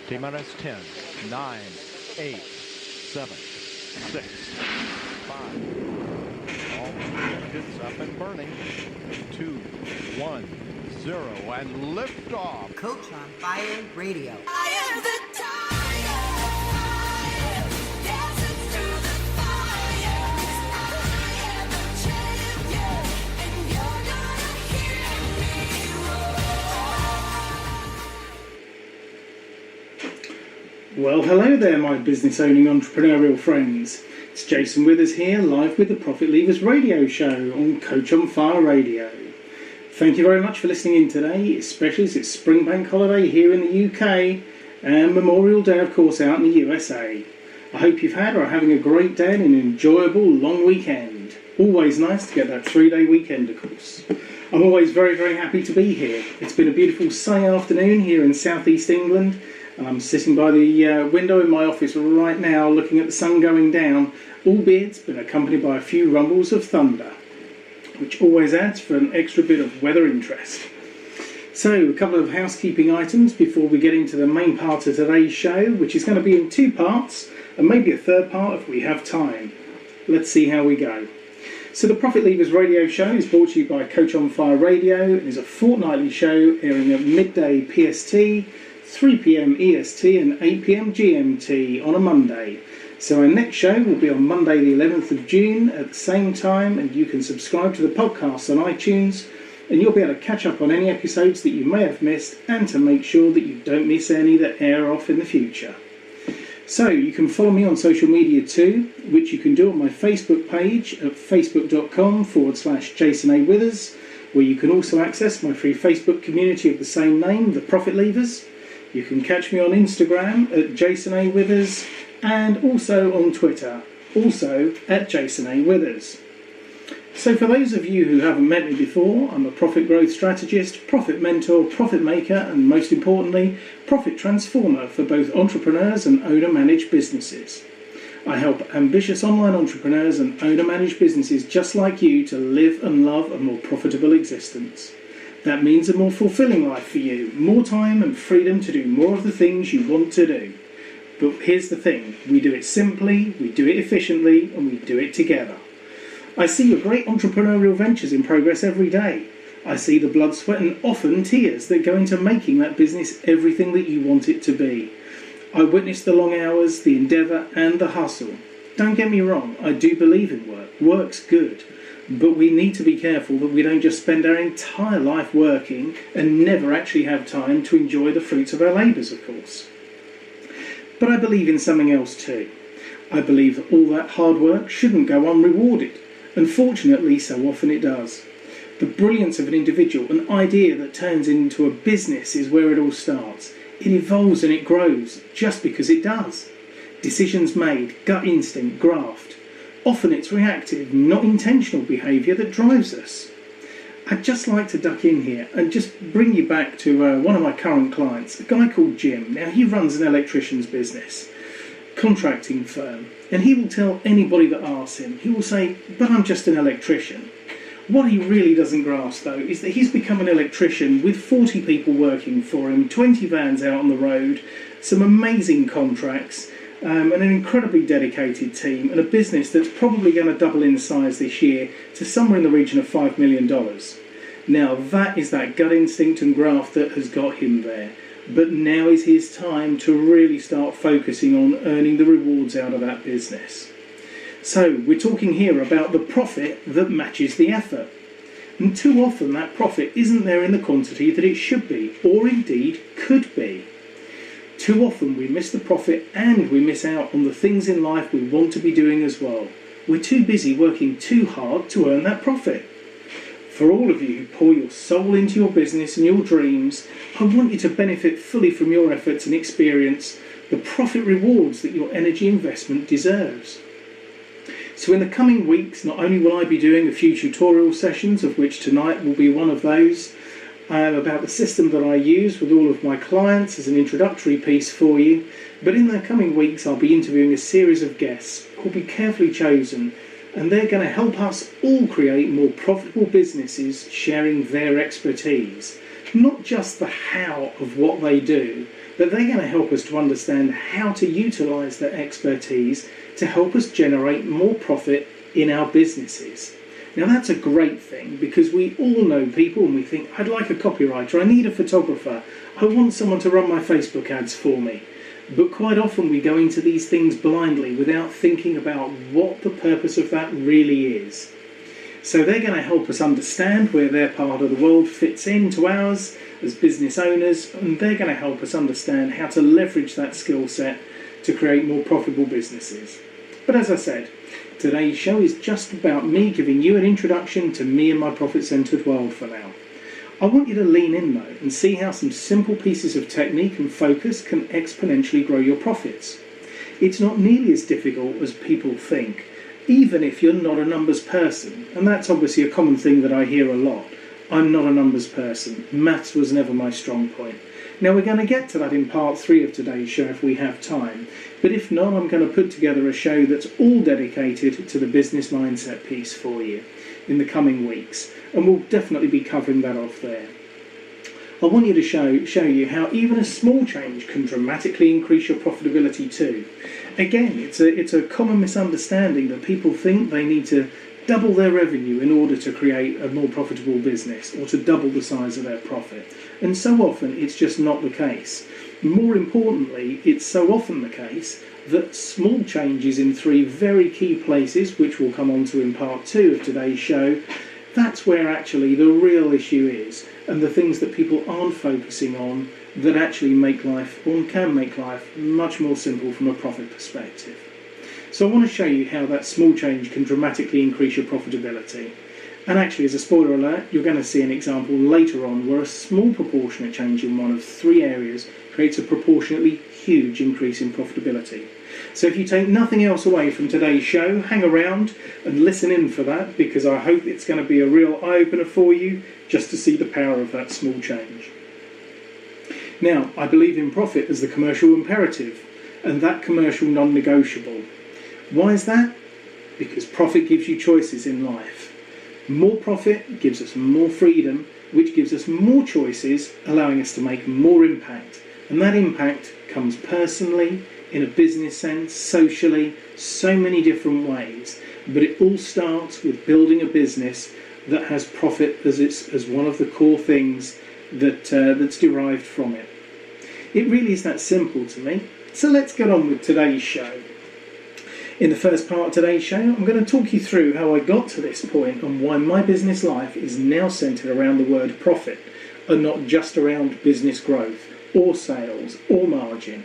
T-minus 10, 9, 8, 7, 6, 5. All engines up and burning. 2, 1, 0, and lift off. Coach on Fire Radio. Fire the tiger, dancing through the fire. I am the champion, and you're gonna hear me roar. Well, hello there, my business-owning entrepreneurial friends. It's Jason Withers here, live with the Profitlevers Radio Show on Coach on Fire Radio. Thank you very much for listening in today, especially as it's Spring Bank Holiday here in the UK and Memorial Day, of course, out in the USA. I hope you've had or are having a great day and an enjoyable long weekend. Always nice to get that 3-day weekend, of course. I'm always very, very happy to be here. It's been a beautiful sunny afternoon here in southeast England. I'm sitting by the window in my office right now looking at the sun going down, albeit it's been accompanied by a few rumbles of thunder, which always adds for an extra bit of weather interest. So, a couple of housekeeping items before we get into the main part of today's show, which is going to be in 2 parts, and maybe a third part if we have time. Let's see how we go. So the Profitlevers Radio Show is brought to you by Coach on Fire Radio. It is a fortnightly show airing at midday PST, 3 PM EST and 8 PM GMT on a Monday. So our next show will be on Monday the 11th of June at the same time, and you can subscribe to the podcast on iTunes and you'll be able to catch up on any episodes that you may have missed and to make sure that you don't miss any that air off in the future. So you can follow me on social media too, which you can do on my Facebook page at facebook.com/Jason A. Withers, where you can also access my free Facebook community of the same name, the Profitlevers. You can catch me on Instagram at Jason A. Withers and also on Twitter, also at Jason A. Withers. So for those of you who haven't met me before, I'm a profit growth strategist, profit mentor, profit maker, and most importantly, profit transformer for both entrepreneurs and owner-managed businesses. I help ambitious online entrepreneurs and owner-managed businesses just like you to live and love a more profitable existence. That means a more fulfilling life for you, more time and freedom to do more of the things you want to do. But here's the thing, we do it simply, we do it efficiently, and we do it together. I see your great entrepreneurial ventures in progress every day. I see the blood, sweat and often tears that go into making that business everything that you want it to be. I witness the long hours, the endeavour and the hustle. Don't get me wrong, I do believe in work. Work's good. But we need to be careful that we don't just spend our entire life working and never actually have time to enjoy the fruits of our labours, of course. But I believe in something else too. I believe that all that hard work shouldn't go unrewarded. Unfortunately, so often it does. The brilliance of an individual, an idea that turns into a business, is where it all starts. It evolves and it grows just because it does. Decisions made, gut instinct, graft. Often it's reactive, not intentional behaviour that drives us. I'd just like to duck in here and just bring you back to one of my current clients, a guy called Jim. Now, he runs an electrician's business, contracting firm, and he will tell anybody that asks him, he will say, but I'm just an electrician. What he really doesn't grasp, though, is that he's become an electrician with 40 people working for him, 20 vans out on the road, some amazing contracts, and an incredibly dedicated team, and a business that's probably going to double in size this year to somewhere in the region of $5 million. Now that is that gut instinct and graft that has got him there. But now is his time to really start focusing on earning the rewards out of that business. So we're talking here about the profit that matches the effort. And too often that profit isn't there in the quantity that it should be, or indeed could be. Too often we miss the profit and we miss out on the things in life we want to be doing as well. We're too busy working too hard to earn that profit. For all of you who pour your soul into your business and your dreams, I want you to benefit fully from your efforts and experience the profit rewards that your energy investment deserves. So in the coming weeks, not only will I be doing a few tutorial sessions, of which tonight will be one of those, about the system that I use with all of my clients as an introductory piece for you, but in the coming weeks I'll be interviewing a series of guests who will be carefully chosen, and they're going to help us all create more profitable businesses sharing their expertise. not just the how of what they do, but they're going to help us to understand how to utilise their expertise to help us generate more profit in our businesses. Now that's a great thing, because we all know people and we think, I'd like a copywriter, I need a photographer, I want someone to run my Facebook ads for me. But quite often we go into these things blindly without thinking about what the purpose of that really is. So they're going to help us understand where their part of the world fits into ours as business owners, and they're going to help us understand how to leverage that skill set to create more profitable businesses. But as I said, today's show is just about me giving you an introduction to me and my profit-centered world for now. I want you to lean in though and see how some simple pieces of technique and focus can exponentially grow your profits. It's not nearly as difficult as people think, even if you're not a numbers person, and that's obviously a common thing that I hear a lot. I'm not a numbers person. Maths was never my strong point. Now we're going to get to that in part 3 of today's show if we have time, but if not, I'm going to put together a show that's all dedicated to the business mindset piece for you in the coming weeks, and we'll definitely be covering that off there. I want you to show you how even a small change can dramatically increase your profitability too. Again, it's a common misunderstanding that people think they need to double their revenue in order to create a more profitable business or to double the size of their profit. And so often it's just not the case. More importantly, it's so often the case that small changes in 3 very key places, which we'll come on to in part 2 of today's show, that's where actually the real issue is, and the things that people aren't focusing on that actually make life, or can make life, much more simple from a profit perspective. So I want to show you how that small change can dramatically increase your profitability. And actually, as a spoiler alert, you're going to see an example later on where a small proportionate change in one of 3 areas creates a proportionately huge increase in profitability. So if you take nothing else away from today's show, hang around and listen in for that, because I hope it's going to be a real eye-opener for you just to see the power of that small change. Now, I believe in profit as the commercial imperative, and that commercial non-negotiable. Why is that? Because profit gives you choices in life. More profit gives us more freedom, which gives us more choices, allowing us to make more impact. And that impact comes personally, in a business sense, socially, so many different ways. But it all starts with building a business that has profit as one of the core things that's derived from it. It really is that simple to me. So let's get on with today's show. In the first part of today's show, I'm going to talk you through how I got to this point and why my business life is now centred around the word profit and not just around business growth or sales or margin.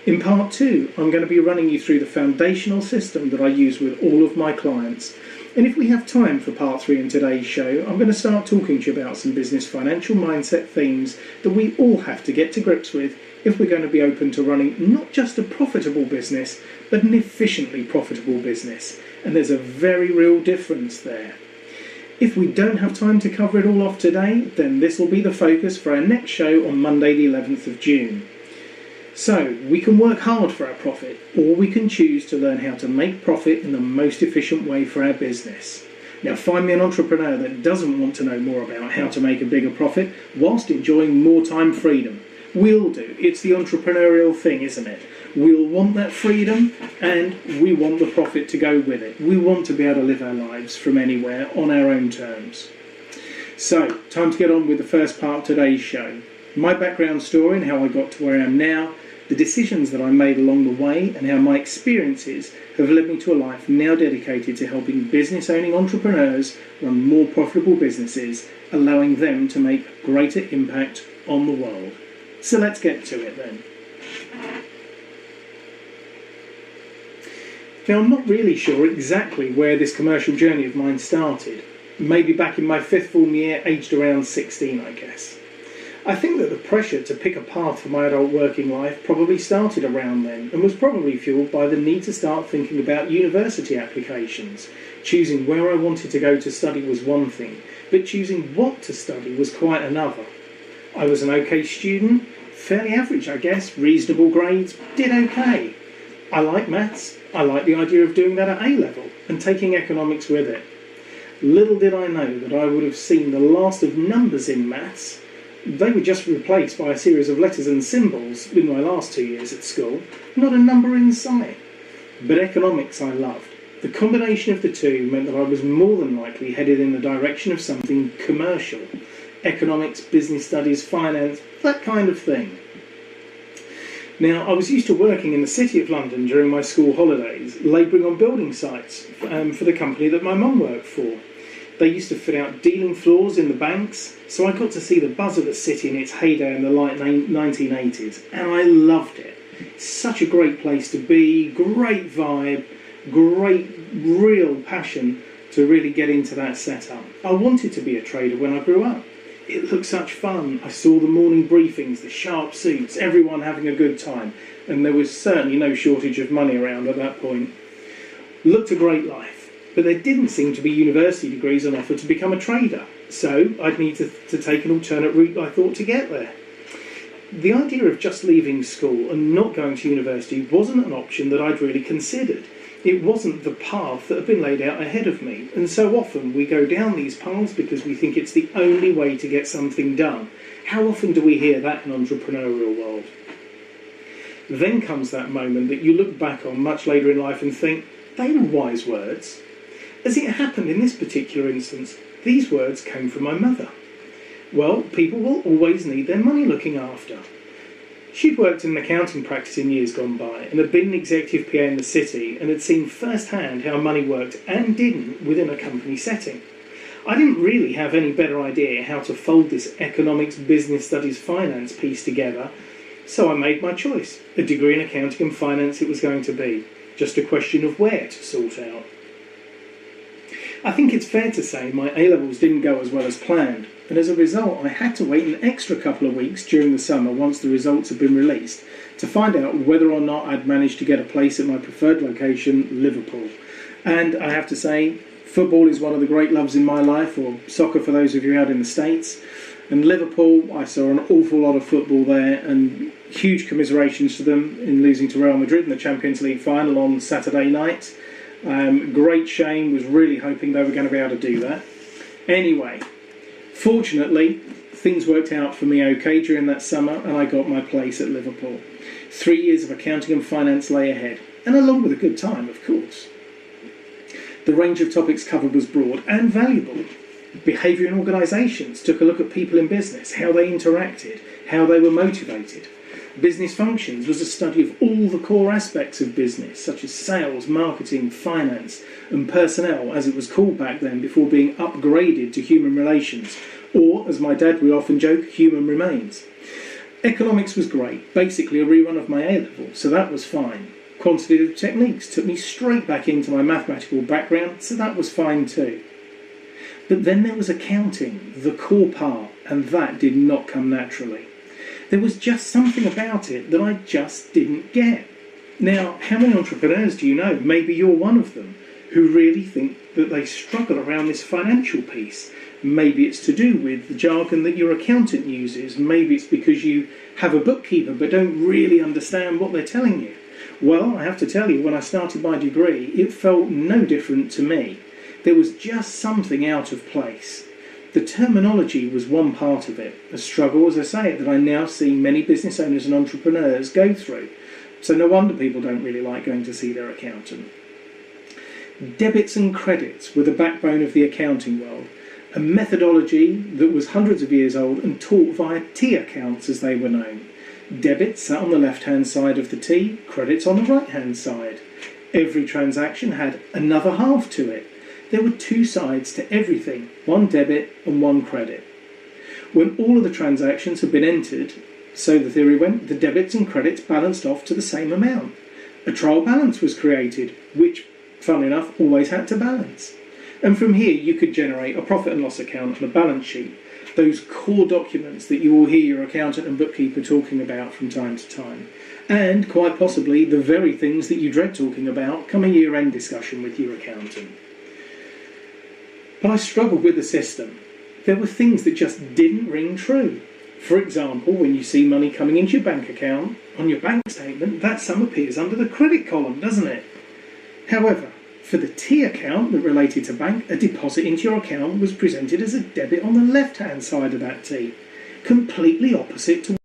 In part 2, I'm going to be running you through the foundational system that I use with all of my clients. And if we have time for part 3 in today's show, I'm going to start talking to you about some business financial mindset themes that we all have to get to grips with if we're going to be open to running not just a profitable business, but an efficiently profitable business. And there's a very real difference there. If we don't have time to cover it all off today, then this will be the focus for our next show on Monday the 11th of June. So, we can work hard for our profit, or we can choose to learn how to make profit in the most efficient way for our business. Now, find me an entrepreneur that doesn't want to know more about how to make a bigger profit whilst enjoying more time freedom. We'll do. It's the entrepreneurial thing, isn't it? We'll want that freedom, and we want the profit to go with it. We want to be able to live our lives from anywhere on our own terms. So, time to get on with the first part of today's show. My background story and how I got to where I am now, the decisions that I made along the way, and how my experiences have led me to a life now dedicated to helping business-owning entrepreneurs run more profitable businesses, allowing them to make greater impact on the world. So let's get to it then. Now, I'm not really sure exactly where this commercial journey of mine started. Maybe back in my 5th form year, aged around 16, I guess. I think that the pressure to pick a path for my adult working life probably started around then, and was probably fueled by the need to start thinking about university applications. Choosing where I wanted to go to study was one thing, but choosing what to study was quite another. I was an okay student, fairly average I guess, reasonable grades, did okay. I like maths, I like the idea of doing that at A-level, and taking economics with it. Little did I know that I would have seen the last of numbers in maths They were just replaced by a series of letters and symbols in my last 2 years at school, not a number in sight. But economics I loved. The combination of the two meant that I was more than likely headed in the direction of something commercial. Economics, business studies, finance, that kind of thing. Now, I was used to working in the City of London during my school holidays, labouring on building sites for the company that my mum worked for. They used to fit out dealing floors in the banks, so I got to see the buzz of the city in its heyday in the late 1980s, and I loved it. Such a great place to be, great vibe, great real passion to really get into that setup. I wanted to be a trader when I grew up. It looked such fun. I saw the morning briefings, the sharp suits, everyone having a good time, and there was certainly no shortage of money around at that point. Looked a great life, but there didn't seem to be university degrees on offer to become a trader, so I'd need to take an alternate route, I thought, to get there. The idea of just leaving school and not going to university wasn't an option that I'd really considered. It wasn't the path that had been laid out ahead of me, and so often we go down these paths because we think it's the only way to get something done. How often do we hear that in entrepreneurial world? Then comes that moment that you look back on much later in life and think, they were wise words. As it happened in this particular instance, these words came from my mother. Well, people will always need their money looking after. She'd worked in an accounting practice in years gone by and had been an executive PA in the city and had seen firsthand how money worked and didn't within a company setting. I didn't really have any better idea how to fold this economics, business studies, finance piece together, so I made my choice. A degree in accounting and finance it was going to be, just a question of where to sort out. I think it's fair to say my A-levels didn't go as well as planned, and as a result I had to wait an extra couple of weeks during the summer once the results had been released to find out whether or not I'd managed to get a place at my preferred location, Liverpool. And I have to say, football is one of the great loves in my life, or soccer for those of you out in the States. And Liverpool, I saw an awful lot of football there, and huge commiserations to them in losing to Real Madrid in the Champions League final on Saturday night. Great shame, was really hoping they were going to be able to do that. Anyway, fortunately, things worked out for me okay during that summer and I got my place at Liverpool. 3 years of accounting and finance lay ahead, and along with a good time, of course. The range of topics covered was broad and valuable. Behaviour in organisations took a look at people in business, how they interacted, how they were motivated. Business functions was a study of all the core aspects of business, such as sales, marketing, finance, and personnel, as it was called back then before being upgraded to human relations, or, as my dad would often joke, human remains. Economics was great, basically a rerun of my A-level, so that was fine. Quantitative techniques took me straight back into my mathematical background, so that was fine too. But then there was accounting, the core part, and that did not come naturally. There was just something about it that I just didn't get. Now, how many entrepreneurs do you know, maybe you're one of them, who really think that they struggle around this financial piece? Maybe it's to do with the jargon that your accountant uses. Maybe it's because you have a bookkeeper but don't really understand what they're telling you. Well, I have to tell you, when I started my degree, it felt no different to me. There was just something out of place. The terminology was one part of it, a struggle, as I say, that I now see many business owners and entrepreneurs go through. So no wonder people don't really like going to see their accountant. Debits and credits were the backbone of the accounting world, a methodology that was hundreds of years old and taught via T accounts as they were known. Debits sat on the left-hand side of the T, credits on the right-hand side. Every transaction had another half to it. There were two sides to everything, one debit and one credit. When all of the transactions had been entered, so the theory went, the debits and credits balanced off to the same amount. A trial balance was created, which, funnily enough, always had to balance. And from here you could generate a profit and loss account and a balance sheet, those core documents that you will hear your accountant and bookkeeper talking about from time to time. And, quite possibly, the very things that you dread talking about come a year-end discussion with your accountant. But I struggled with the system. There were things that just didn't ring true. For example, when you see money coming into your bank account, on your bank statement, that sum appears under the credit column, doesn't it? However, for the T account that related to bank, a deposit into your account was presented as a debit on the left-hand side of that T. completely opposite to